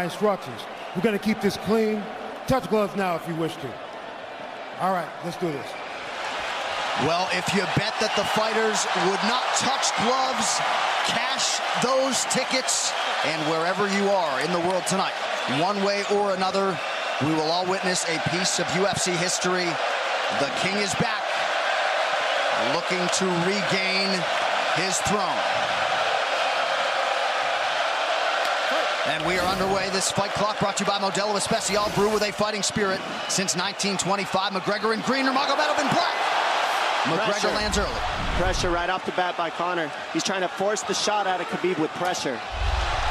Instructions. We're going to keep this clean. Touch gloves now if you wish to. All right, let's do this. Well, if you bet that the fighters would not touch gloves, cash those tickets, and wherever you are in the world tonight, one way or another, we will all witness a piece of UFC history. The King is back, looking to regain his throne. And we are underway. This fight clock brought to you by Modelo Especial, brew with a fighting spirit since 1925. McGregor in green, Nurmagomedov in black. McGregor lands early. Pressure right off the bat by Conor. He's trying to force the shot out of Khabib with pressure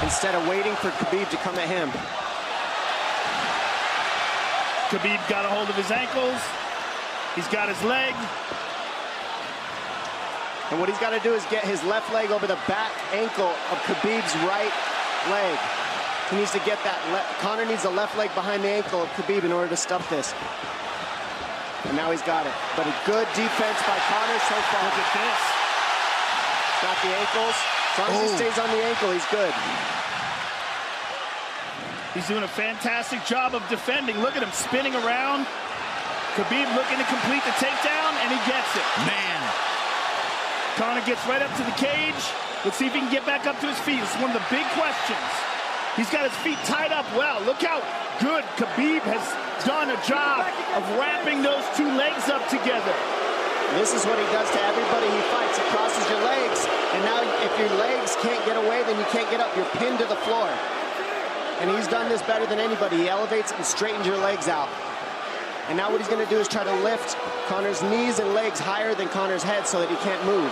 instead of waiting for Khabib to come at him. Khabib got a hold of his ankles. He's got his leg. And what he's got to do is get his left leg over the back ankle of Khabib's right leg. He needs to get that. Conor needs the left leg behind the ankle of Khabib in order to stop this. And now he's got it. But a good defense by Conor so far. Look at this. Got the ankles. As long as he stays on the ankle, he's good. He's doing a fantastic job of defending. Look at him spinning around. Khabib looking to complete the takedown, and he gets it. Man. Conor gets right up to the cage. Let's see if he can get back up to his feet. It's one of the big questions. He's got his feet tied up well. Look how good Khabib has done a job of wrapping those two legs up together. This is what he does to everybody he fights. He crosses your legs, and now if your legs can't get away, then you can't get up. You're pinned to the floor. And he's done this better than anybody. He elevates and straightens your legs out. And now what he's going to do is try to lift Conor's knees and legs higher than Conor's head so that he can't move.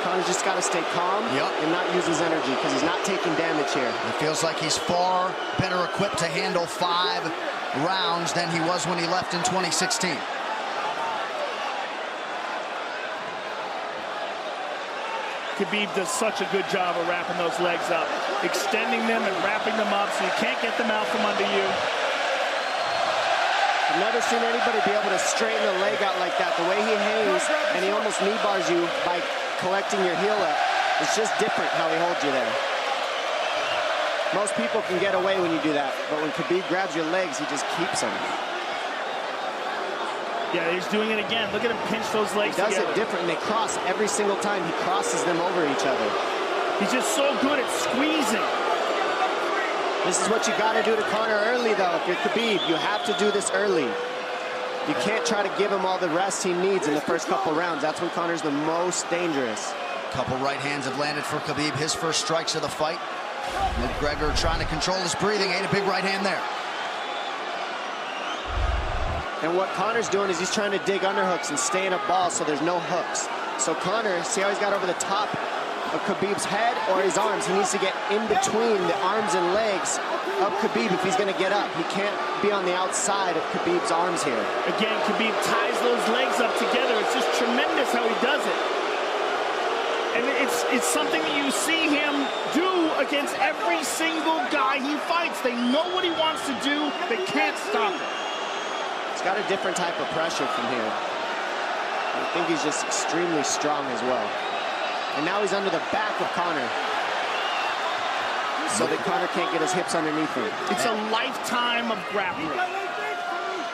Conor's just got to stay calm and not use his energy because he's not taking damage here. It feels like he's far better equipped to handle 5 rounds than he was when he left in 2016. Khabib does such a good job of wrapping those legs up, extending them and wrapping them up so you can't get them out from under you. I've never seen anybody be able to straighten a leg out like that. The way he hangs and he almost knee bars you by collecting your heel up. It's just different how he holds you there. Most people can get away when you do that, but when Khabib grabs your legs, he just keeps them. Yeah, he's doing it again. Look at him pinch those legs together. He does it different, and they cross every single time. He crosses them over each other. He's just so good at squeezing. This is what you got to do to Conor early, though. If you're Khabib, you have to do this early. You can't try to give him all the rest he needs in the first couple rounds. That's when Conor's the most dangerous. Couple right hands have landed for Khabib. His first strikes of the fight. McGregor trying to control his breathing. Ate a big right hand there. And what Conor's doing is he's trying to dig underhooks and stay in a ball so there's no hooks. So Conor, see how he's got over the top of Khabib's head or his arms? He needs to get in between the arms and legs of Khabib if he's going to get up. He can't be on the outside of Khabib's arms here. Again, Khabib ties those legs up together. It's just tremendous how he does it. And it's something that you see him do against every single guy he fights. They know what he wants to do. They can't stop it. He's got a different type of pressure from here. I think he's just extremely strong as well. And now he's under the back of Conor, so that Conor can't get his hips underneath him. It's a lifetime of grappling.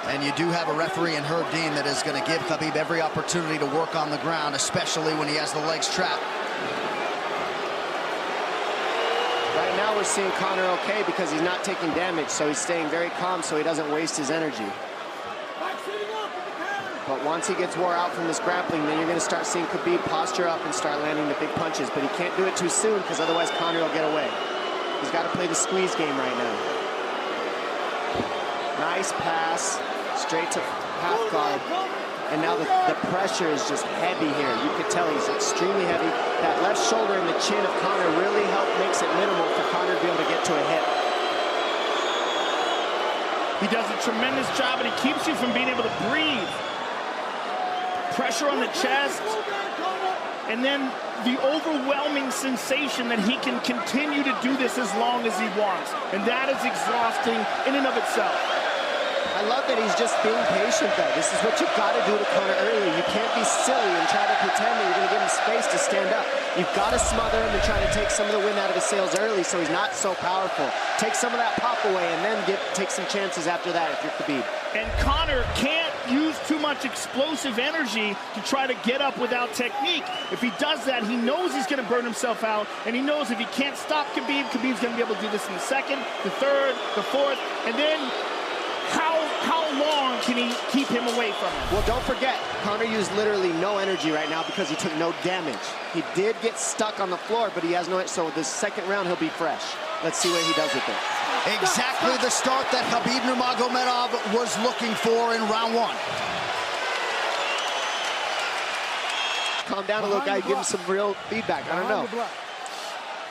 And you do have a referee in Herb Dean that is going to give Khabib every opportunity to work on the ground, especially when he has the legs trapped. Right now we're seeing Conor okay because he's not taking damage, so he's staying very calm so he doesn't waste his energy. But once he gets wore out from this grappling, then you're going to start seeing Khabib posture up and start landing the big punches. But he can't do it too soon because otherwise Conor will get away. He's got to play the squeeze game right now. Nice pass, straight to half guard. And now the pressure is just heavy here. You could tell he's extremely heavy. That left shoulder and the chin of Conor really makes it minimal for Conor to be able to get to a hip. He does a tremendous job, and he keeps you from being able to breathe. Pressure on the chest, and then the overwhelming sensation that he can continue to do this as long as he wants. And that is exhausting in and of itself. I love that he's just being patient, though. This is what you've got to do to Conor early. You can't be silly and try to pretend that you're going to give him space to stand up. You've got to smother him and try to take some of the wind out of his sails early so he's not so powerful. Take some of that pop away and then take some chances after that if you're Khabib. And Conor can't use too much explosive energy to try to get up without technique. If he does that, he knows he's going to burn himself out, and he knows if he can't stop Khabib, Khabib's going to be able to do this in the second, the third, the fourth, and then how long can he keep him away from him? Well, don't forget, Conor used literally no energy right now because he took no damage. He did get stuck on the floor, but he has no, so this second round he'll be fresh. Let's see what he does with it. Exactly the start that Khabib Nurmagomedov was looking for in round one. Calm down a little guy, give him some real feedback. I don't know.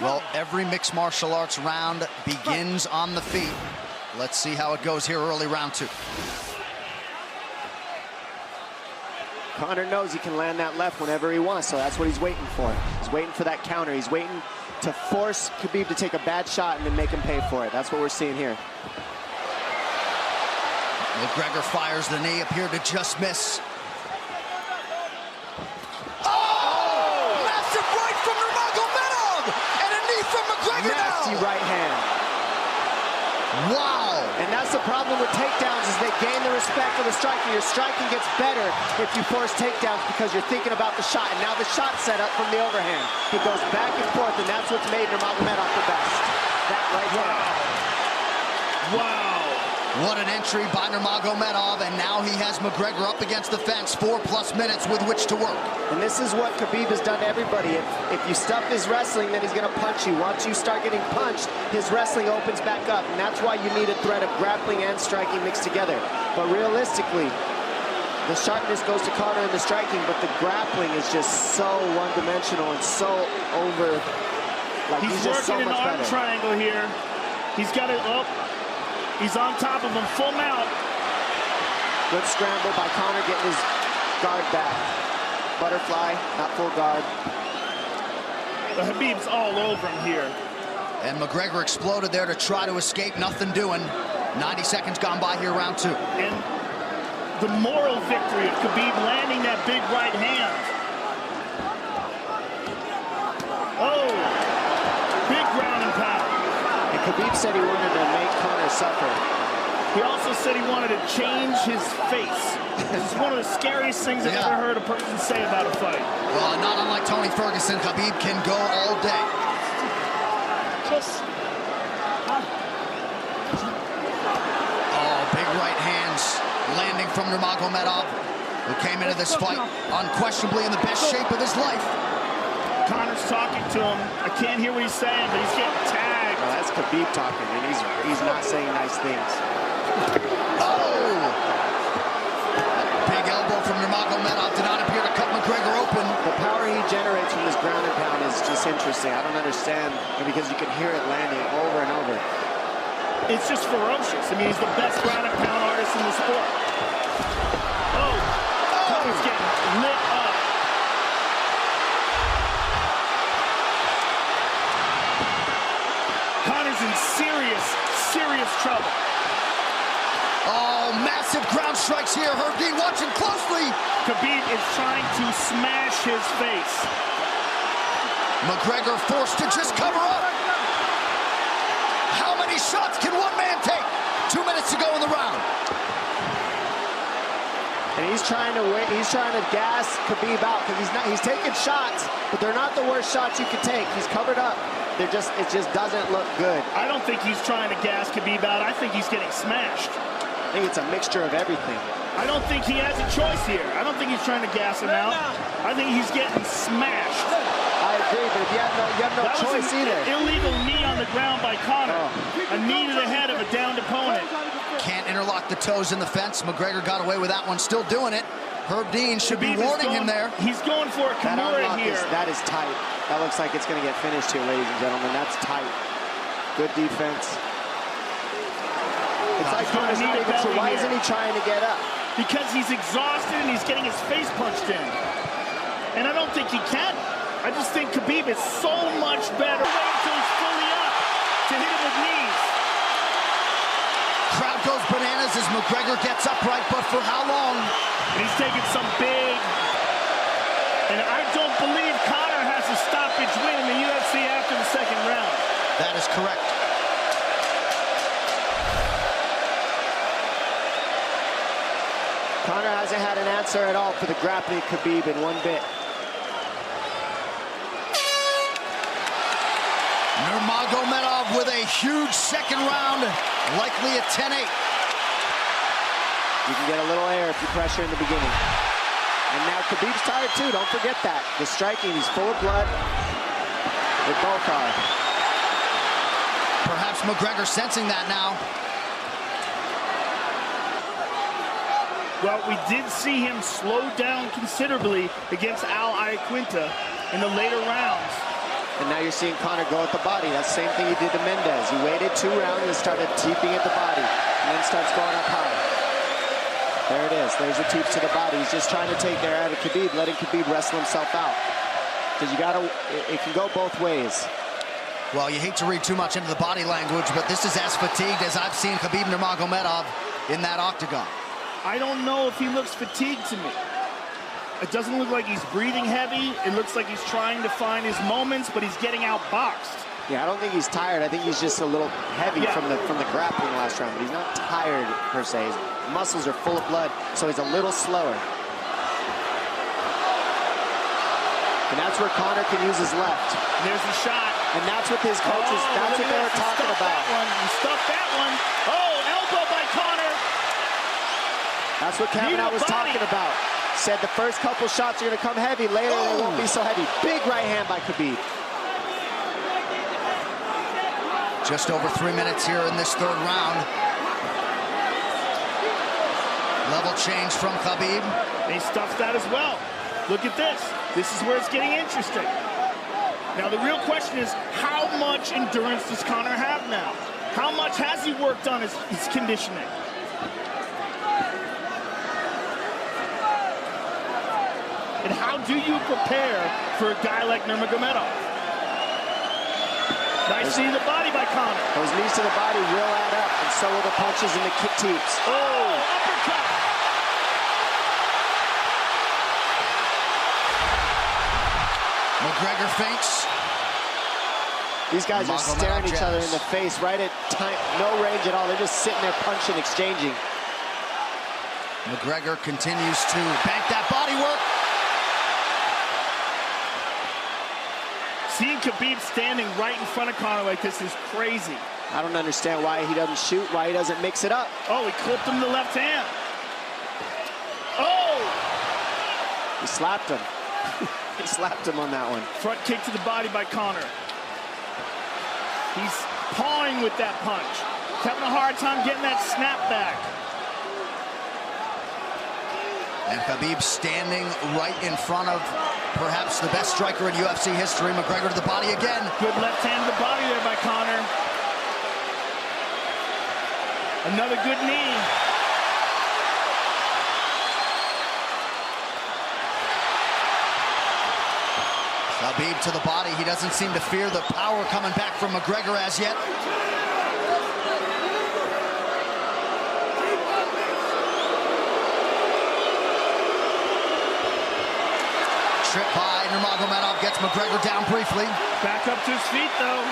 Well, every mixed martial arts round begins on the feet. Let's see how it goes here early round two. Conor knows he can land that left whenever he wants, so that's what he's waiting for. He's waiting for that counter. He's waiting to force Khabib to take a bad shot and then make him pay for it. That's what we're seeing here. McGregor fires the knee, appeared to just miss. Massive right from Nurmagomedov! And a knee from McGregor now! Nasty right hand. Wow! And that's the problem with takedowns is they gain the respect of the striker. Your striking gets better if you force takedowns because you're thinking about the shot. And now the shot set up from the overhand. He goes back and forth, and that's what's made Nurmagomedov the best. That right hand. Wow. What an entry by Nurmagomedov, and now he has McGregor up against the fence, 4+ minutes with which to work. And this is what Khabib has done to everybody. If you stuff his wrestling, then he's going to punch you. Once you start getting punched, his wrestling opens back up, and that's why you need a threat of grappling and striking mixed together. But realistically, the sharpness goes to Conor in the striking, but the grappling is just so one-dimensional and so over. Like he's just so working much an arm better. triangle here. He's got it up. He's on top of him, full mount. Good scramble by Conor, getting his guard back. Butterfly, not full guard. The Khabib's all over him here. And McGregor exploded there to try to escape, nothing doing. 90 seconds gone by here, round two. And the moral victory of Khabib landing that big right hand. Oh, big ground and pound. And Khabib said he wanted to make Conor suffer. He also said he wanted to change his face. This is one of the scariest things I've ever heard a person say about a fight. Well, not unlike Tony Ferguson, Khabib can go all day. Oh, big right hands landing from Nurmagomedov, who came into this fight unquestionably in the best shape of his life. Conor's talking to him. I can't hear what he's saying, but he's getting tagged. Well, that's Khabib talking, and he's not saying nice things. Oh! Big elbow from Nurmagomedov did not appear to cut McGregor open. The power he generates from this ground and pound is just interesting. I don't understand, because you can hear it landing over and over. It's just ferocious. I mean, he's the best ground and pound artist in the sport. Oh! Conor's getting lit up. Conor's in serious trouble. Oh, massive ground strikes here. Herb Dean watching closely. Khabib is trying to smash his face. McGregor forced to just cover up. How many shots can one man take? 2 minutes to go in the round. And he's trying to wait. He's trying to gas Khabib out because he's taking shots, but they're not the worst shots you could take. He's covered up. It just doesn't look good. I don't think he's trying to gas Khabib out. I think he's getting smashed. I think it's a mixture of everything. I don't think he has a choice here. I don't think he's trying to gas him out. I think he's getting smashed. I agree, but if you have no choice either. That was an illegal knee on the ground by Conor. A knee to the head of a downed opponent. Can't interlock the toes in the fence. McGregor got away with that one, still doing it. Herb Dean should be warning him there. He's going for a Kimura here. That is tight. That looks like it's going to get finished here, ladies and gentlemen. That's tight. Good defense. It's like Conor's not even sure. Why isn't he trying to get up? Because he's exhausted and he's getting his face punched in. And I don't think he can. I just think Khabib is so much better. Wait until he's fully up to hit him with knees. Crowd goes bananas as McGregor gets upright, but for how long? And he's taking some big... And I don't believe Conor has a stoppage win in the UFC after the second round. That is correct. Conor hasn't had an answer at all for the grappling Khabib in one bit. Nurmagomedov with a huge second round, likely a 10-8. You can get a little air if you pressure in the beginning. And now Khabib's tired too, don't forget that. The striking, he's full of blood. They both are. Perhaps McGregor sensing that now. Well, we did see him slow down considerably against Al Iaquinta in the later rounds. And now you're seeing Conor go at the body. That's the same thing he did to Mendez. He waited 2 rounds and started teeping at the body. And then starts going up high. There it is. There's the teeps to the body. He's just trying to take their out of Khabib, letting Khabib wrestle himself out. Because you gotta, it can go both ways. Well, you hate to read too much into the body language, but this is as fatigued as I've seen Khabib Nurmagomedov in that octagon. I don't know if he looks fatigued to me. It doesn't look like he's breathing heavy. It looks like he's trying to find his moments, but he's getting outboxed. Yeah, I don't think he's tired. I think he's just a little heavy from the grappling last round. But he's not tired per se. His muscles are full of blood, so he's a little slower. And that's where Conor can use his left. And there's the shot. And that's what his coaches, that's what they were talking about. He stuffed that one. Oh, elbow by Conor. That's what Kavanaugh was talking about. Said the first couple shots are going to come heavy. Later, they won't be so heavy. Big right hand by Khabib. Just over 3 minutes here in this third round. Level change from Khabib. They stuffed that as well. Look at this. This is where it's getting interesting. Now, the real question is, how much endurance does Conor have now? How much has he worked on his conditioning? And how do you prepare for a guy like Nurmagomedov? Nice knee to the body by Conor. Those knees to the body will add up, and so will the punches and the kick teeps. Oh, uppercut. McGregor feints. These guys are staring each other in the face right at time, no range at all. They're just sitting there punching, exchanging. McGregor continues to bank that body work. Seeing Khabib standing right in front of Conor like this is crazy. I don't understand why he doesn't shoot, why he doesn't mix it up. Oh, he clipped him to the left hand. Oh! He slapped him. He slapped him on that one. Front kick to the body by Conor. He's pawing with that punch. He's having a hard time getting that snap back. And Khabib standing right in front of perhaps the best striker in UFC history. McGregor to the body again. Good left hand to the body there by Conor. Another good knee. Khabib to the body. He doesn't seem to fear the power coming back from McGregor as yet. Trip by Nurmagomedov gets McGregor down briefly. Back up to his feet, though.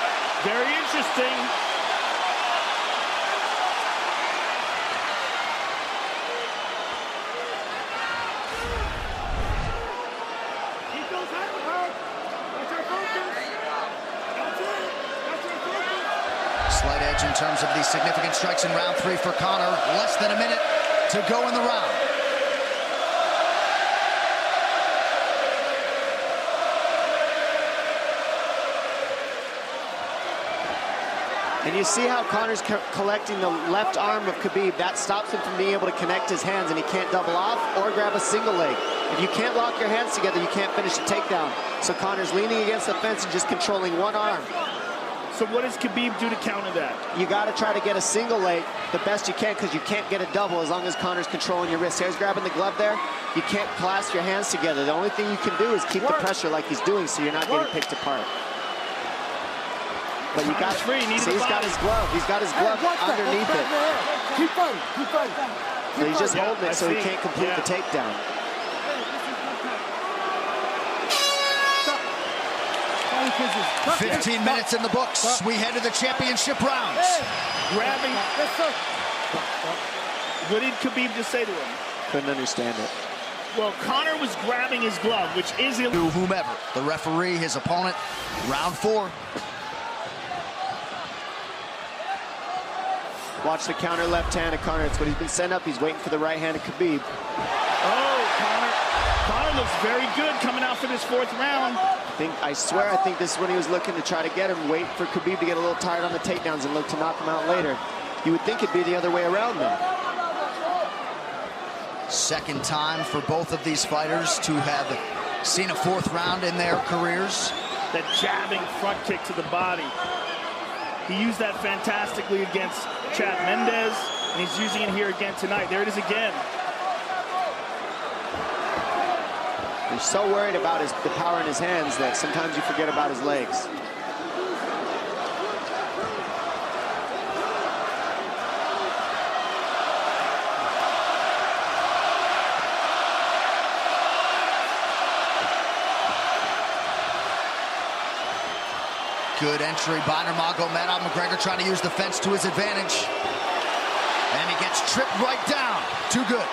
Very interesting. Keep those hands up. That's our focus. That's it. That's our focus. Slight edge in terms of these significant strikes in round 3 for Conor. Less than a minute to go in the round. And you see how Conor's collecting the left arm of Khabib. That stops him from being able to connect his hands, and he can't double off or grab a single leg. If you can't lock your hands together, you can't finish a takedown. So Conor's leaning against the fence and just controlling one arm. So what does Khabib do to counter that? You got to try to get a single leg the best you can, because you can't get a double as long as Conor's controlling your wrist. Here's grabbing the glove there. You can't clasp your hands together. The only thing you can do is keep the pressure like he's doing, so you're not getting picked apart. But you got, see, he's got his glove. He's got his glove underneath it. Keep fighting. Keep fighting. So he's just Yeah, holding I it so he see. can't complete Yeah. the takedown. 15 minutes in the books. We head to the championship rounds. Grabbing. What did Khabib just say to him? Couldn't understand it. Well, Conor was grabbing his glove, which is To whomever, the referee, his opponent. Round 4. Watch the counter left hand of Conor. It's what he's been setting up. He's waiting for the right hand of Khabib. Oh, Conor looks very good coming out for this 4th round. I swear, I think this is when he was looking to try to get him, wait for Khabib to get a little tired on the takedowns and look to knock him out later. You would think it'd be the other way around, though. Second time for both of these fighters to have seen a 4th round in their careers. That jabbing front kick to the body. He used that fantastically against Chad Mendes, and he's using it here again tonight. There it is again. He's so worried about the power in his hands that sometimes you forget about his legs. Good entry by Nurmagomedov. McGregor trying to use the fence to his advantage. And he gets tripped right down. Too good.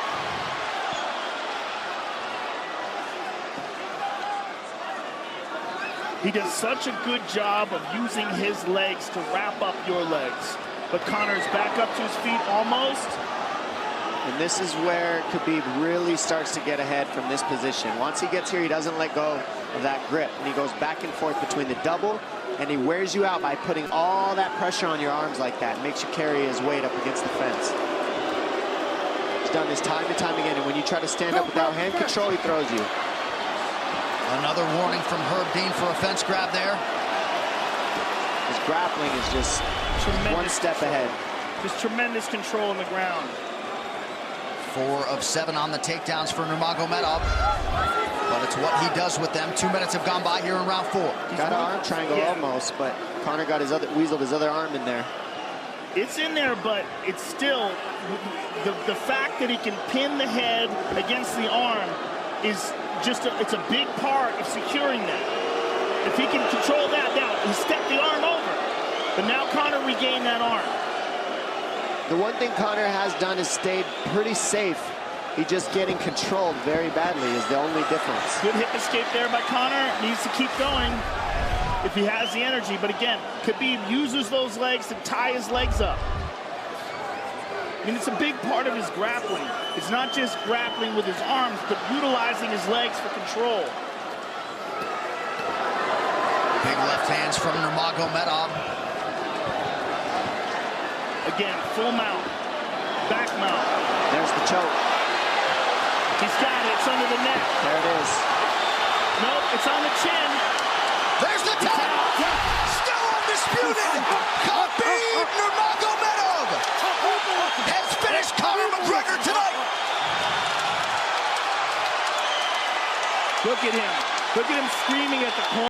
He does such a good job of using his legs to wrap up your legs. But Conor's back up to his feet almost. And this is where Khabib really starts to get ahead from this position. Once he gets here, he doesn't let go of that grip. And he goes back and forth between the double, and he wears you out by putting all that pressure on your arms like that. Makes you carry his weight up against the fence. He's done this time and time again. And when you try to stand up without hand control, he throws you. Another warning from Herb Dean for a fence grab there. His grappling is just Tremendous one step ahead. Just tremendous control on the ground. 4 of 7 on the takedowns for Nurmagomedov. But it's what he does with them. 2 minutes have gone by here in round 4. Got an arm triangle almost, but Conor got weaseled his other arm in there. It's in there, but it's still the fact that he can pin the head against the arm is just it's a big part of securing that. If he can control that, now he stepped the arm over, but now Conor regained that arm. The one thing Conor has done is stayed pretty safe. He just getting controlled very badly is the only difference. Good hip escape there by Conor. Needs to keep going if he has the energy. But again, Khabib uses those legs to tie his legs up. I mean, it's a big part of his grappling. It's not just grappling with his arms, but utilizing his legs for control. Big left hands from Nurmagomedov. Again, full mount, back mount. There's the choke. He's got it. It's under the neck. There it is. Nope, it's on the chin. There's the tap. Still undisputed. Khabib Nurmagomedov has finished Conor McGregor tonight. Look at him. Look at him screaming at the corner.